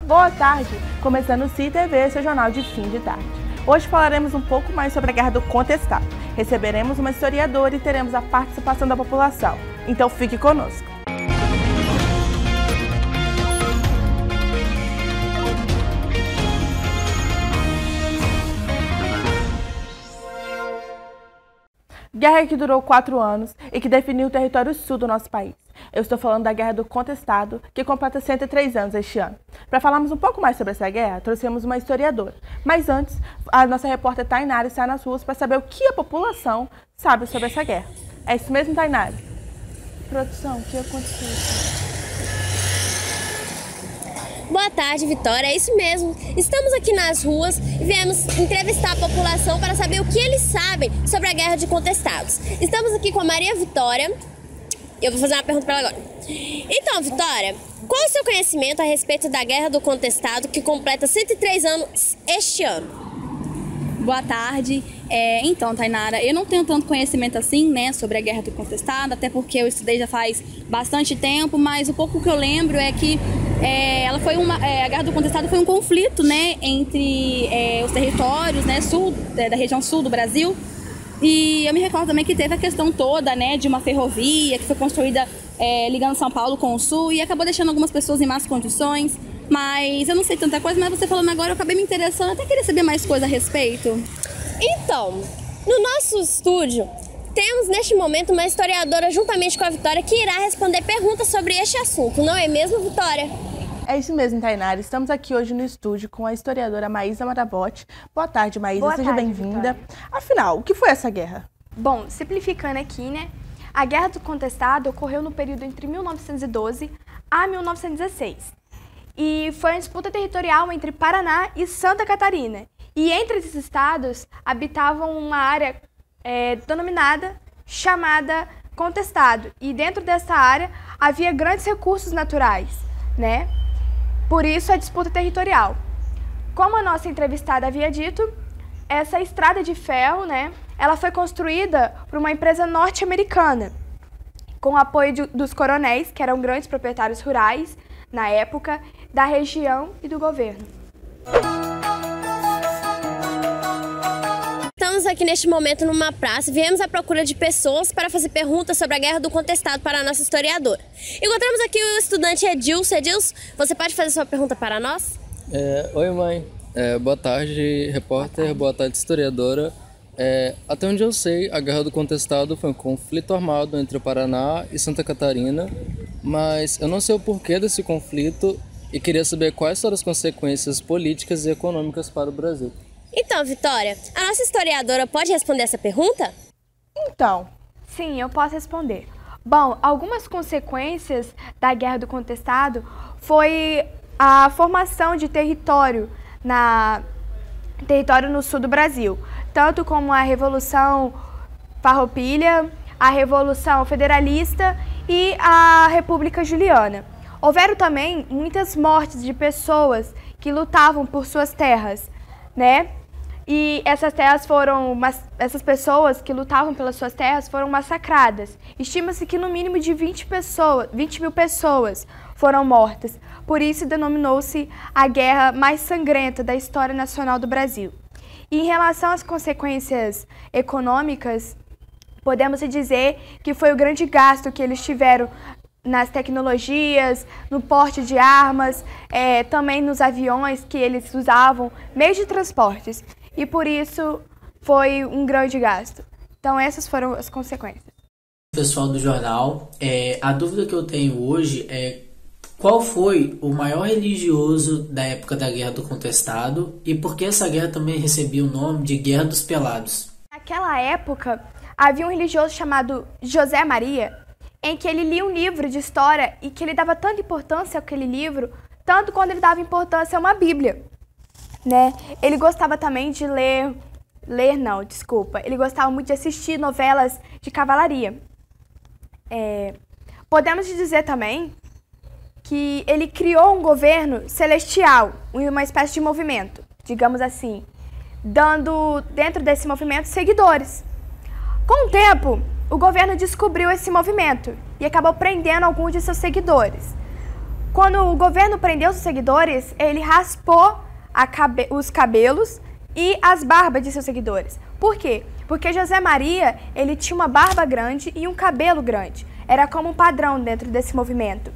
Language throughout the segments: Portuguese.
Boa tarde! Começando o CITV, seu jornal de fim de tarde. Hoje falaremos um pouco mais sobre a Guerra do Contestado. Receberemos uma historiadora e teremos a participação da população. Então fique conosco! Guerra que durou 4 anos e que definiu o território sul do nosso país. Eu estou falando da Guerra do Contestado, que completa 103 anos este ano. Para falarmos um pouco mais sobre essa guerra, trouxemos uma historiadora. Mas antes, a nossa repórter Tainara está nas ruas para saber o que a população sabe sobre essa guerra. É isso mesmo, Tainara? Produção, o que aconteceu? Boa tarde, Vitória. É isso mesmo. Estamos aqui nas ruas e viemos entrevistar a população para saber o que eles sabem sobre a Guerra de Contestados. Estamos aqui com a Maria Vitória. Eu vou fazer uma pergunta para ela agora. Então, Vitória, qual é o seu conhecimento a respeito da Guerra do Contestado, que completa 103 anos este ano? Boa tarde. Então, Tainara, eu não tenho tanto conhecimento assim, né, sobre a Guerra do Contestado, até porque eu estudei já faz bastante tempo, mas o pouco que eu lembro é que a Guerra do Contestado foi um conflito, né, entre os territórios, né, da região sul do Brasil. E eu me recordo também que teve a questão toda, né, de uma ferrovia que foi construída ligando São Paulo com o sul e acabou deixando algumas pessoas em más condições. Mas eu não sei tanta coisa, mas você falando agora eu acabei me interessando, até queria saber mais coisa a respeito. Então, no nosso estúdio, temos neste momento uma historiadora juntamente com a Vitória que irá responder perguntas sobre este assunto, não é mesmo, Vitória? É isso mesmo, Tainara. Estamos aqui hoje no estúdio com a historiadora Maísa Marabotti. Boa tarde, Maísa. Seja bem-vinda. Afinal, o que foi essa guerra? Bom, simplificando aqui, né? A Guerra do Contestado ocorreu no período entre 1912 a 1916. E foi uma disputa territorial entre Paraná e Santa Catarina. E entre esses estados habitavam uma área denominada, chamada Contestado. E dentro dessa área havia grandes recursos naturais, né? Por isso a disputa territorial. Como a nossa entrevistada havia dito, essa estrada de ferro, né, ela foi construída por uma empresa norte-americana, com o apoio dos coronéis, que eram grandes proprietários rurais, na época, da região e do governo. Estamos aqui neste momento numa praça, viemos à procura de pessoas para fazer perguntas sobre a Guerra do Contestado para a nossa historiadora. Encontramos aqui o estudante Edilson. Edilson, você pode fazer sua pergunta para nós? Oi, mãe. Boa tarde, repórter. Boa tarde, historiadora. Até onde eu sei, a Guerra do Contestado foi um conflito armado entre o Paraná e Santa Catarina, mas eu não sei o porquê desse conflito e queria saber quais foram as consequências políticas e econômicas para o Brasil. Então, Vitória, a nossa historiadora pode responder essa pergunta? Então, sim, eu posso responder. Bom, algumas consequências da Guerra do Contestado foi a formação de território no sul do Brasil, tanto como a Revolução Farroupilha, a Revolução Federalista e a República Juliana. Houveram também muitas mortes de pessoas que lutavam por suas terras, né? E essas pessoas que lutavam pelas suas terras foram massacradas. Estima-se que no mínimo de 20 mil pessoas foram mortas. Por isso denominou-se a guerra mais sangrenta da história nacional do Brasil. E em relação às consequências econômicas, podemos dizer que foi o grande gasto que eles tiveram nas tecnologias, no porte de armas, também nos aviões que eles usavam, meios de transportes. E por isso foi um grande gasto. Então essas foram as consequências. Pessoal do jornal, a dúvida que eu tenho hoje é qual foi o maior religioso da época da Guerra do Contestado e por que essa guerra também recebia o nome de Guerra dos Pelados? Naquela época, havia um religioso chamado José Maria, em que ele lia um livro de história e que ele dava tanta importância àquele livro, tanto quanto ele dava importância a uma Bíblia, né? Ele gostava também de ele gostava muito de assistir novelas de cavalaria. Podemos dizer também que ele criou um governo celestial, uma espécie de movimento, digamos assim, dando dentro desse movimento seguidores. Com o tempo, o governo descobriu esse movimento e acabou prendendo alguns de seus seguidores. quando o governo prendeu seus seguidores, ele raspou os cabelos e as barbas de seus seguidores. Por quê? Porque José Maria, ele tinha uma barba grande e um cabelo grande. Era como um padrão dentro desse movimento.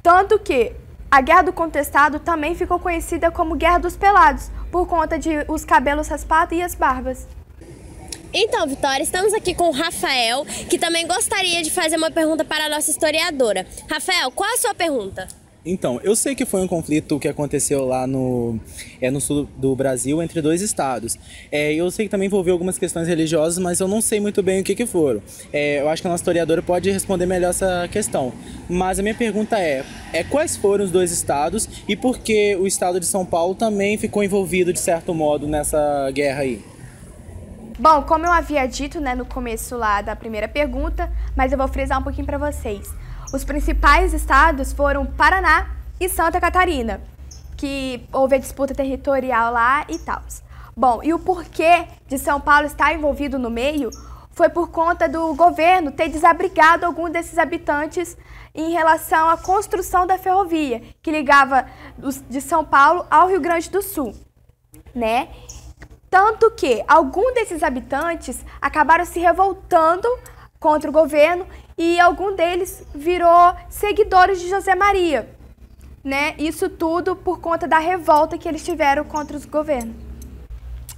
Tanto que a Guerra do Contestado também ficou conhecida como Guerra dos Pelados, por conta de os cabelos raspados e as barbas. Então, Vitória, estamos aqui com o Rafael, que também gostaria de fazer uma pergunta para a nossa historiadora. Rafael, qual a sua pergunta? Então, eu sei que foi um conflito que aconteceu lá no sul do Brasil entre dois estados. Eu sei que também envolveu algumas questões religiosas, mas eu não sei muito bem o que foram. Eu acho que a nossa historiadora pode responder melhor essa questão. Mas a minha pergunta é quais foram os dois estados e por que o estado de São Paulo também ficou envolvido, de certo modo, nessa guerra aí? Bom, como eu havia dito, né, no começo lá da primeira pergunta, mas eu vou frisar um pouquinho para vocês. Os principais estados foram Paraná e Santa Catarina, que houve a disputa territorial lá e tal. Bom, e o porquê de São Paulo estar envolvido no meio foi por conta do governo ter desabrigado alguns desses habitantes em relação à construção da ferrovia, que ligava de São Paulo ao Rio Grande do Sul, né? Tanto que alguns desses habitantes acabaram se revoltando contra o governo e algum deles virou seguidores de José Maria, né? Isso tudo por conta da revolta que eles tiveram contra os governos.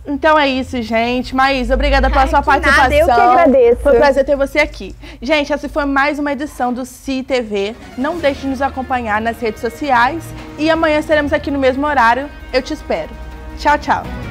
Então é isso, gente. Maísa, obrigada pela sua participação. Nada, eu que agradeço. Foi um prazer ter você aqui. Gente, essa foi mais uma edição do CITV. Não deixe de nos acompanhar nas redes sociais e amanhã estaremos aqui no mesmo horário. Eu te espero. Tchau, tchau.